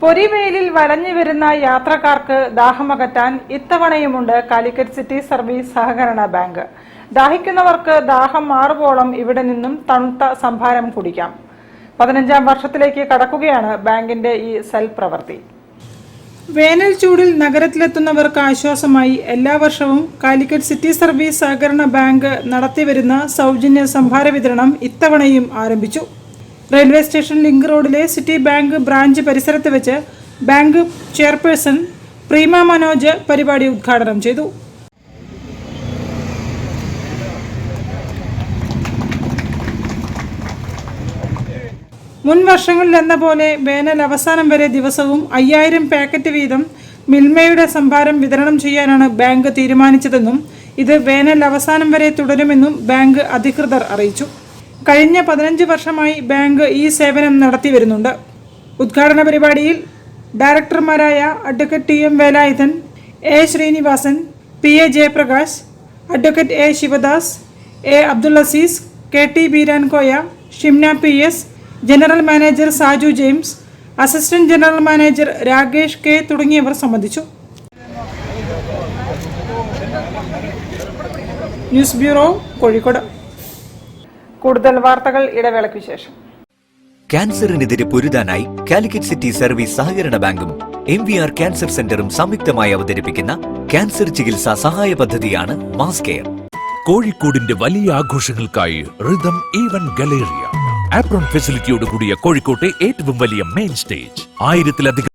പൊരിവെയിലിൽ വലഞ്ഞു വരുന്ന യാത്രക്കാർക്ക് ദാഹമകറ്റാൻ ഇത്തവണയുമുണ്ട് കാലിക്കറ്റ് സിറ്റി സർവീസ് സഹകരണ ബാങ്ക്. ദാഹിക്കുന്നവർക്ക് ദാഹം മാറുവോളം ഇവിടെ നിന്നും തണുത്ത സംഭാരം കുടിക്കാം. 15ാം വർഷത്തിലേക്ക് കടക്കുകയാണ് ബാങ്കിന്റെ ഈ സെൽ പ്രവൃത്തി. വേനൽ ചൂടിൽ നഗരത്തിലെത്തുന്നവർക്ക് ആശ്വാസമായി എല്ലാ വർഷവും കാലിക്കറ്റ് സിറ്റി സർവീസ് സഹകരണ ബാങ്ക് നടത്തിവരുന്ന സൗജന്യ സംഭാര വിതരണം ഇത്തവണയും ആരംഭിച്ചു. റെയിൽവേ സ്റ്റേഷൻ ലിങ്ക് റോഡിലെ സിറ്റി ബാങ്ക് ബ്രാഞ്ച് പരിസരത്ത് വെച്ച് ബാങ്ക് ചെയർപേഴ്സൺ പ്രീമ മനോജ് പരിപാടി ഉദ്ഘാടനം ചെയ്തു. മുൻ വർഷങ്ങളിലെന്ന പോലെ വേനൽ അവസാനം വരെ ദിവസവും 5000 പാക്കറ്റ് വീതം മിൽമയുടെ സംഭാരം വിതരണം ചെയ്യാനാണ് ബാങ്ക് തീരുമാനിച്ചതെന്നും ഇത് വേനൽ അവസാനം വരെ തുടരുമെന്നും ബാങ്ക് അധികൃതർ അറിയിച്ചു. കഴിഞ്ഞ 15 വർഷമായി ബാങ്ക് ഈ സേവനം നടത്തി വരുന്നുണ്ട്. ഉദ്ഘാടന പരിപാടിയിൽ ഡയറക്ടർമാരായ advocate T M Velayudhan, A Sreenivasan, P A Jayaprakash, advocate A Sivadas, A Abdul Azeez, K T Beerankoya, Shimna P S, general manager Saju James, assistant general manager Rakesh K തുടങ്ങിയവർ സംബന്ധിച്ചു. News bureau, Kozhikode. കൂടുതൽ വാർത്തകൾ ഇടവേളയ്ക്ക് ശേഷം. ക്യാൻസറിനെതിരെ പൊരുതാനായി കാലിക്കറ്റ് സിറ്റി സർവീസ് സഹകരണ ബാങ്കും MVR ക്യാൻസർ സെന്ററും സംയുക്തമായി അവതരിപ്പിക്കുന്ന ക്യാൻസർ ചികിത്സാ സഹായ പദ്ധതിയാണ് മാസ് കെയർ. കോഴിക്കോടിന്റെ വലിയ ആഘോഷങ്ങൾക്കായി റിതം ഈവന്റ് ഗലേറിയ ആപ്രോൺ ഫെസിലിറ്റിയോട് കൂടിയ കോഴിക്കോട്ടെ ഏറ്റവും വലിയ മെയിൻ സ്റ്റേജ്. 1000-ലധികം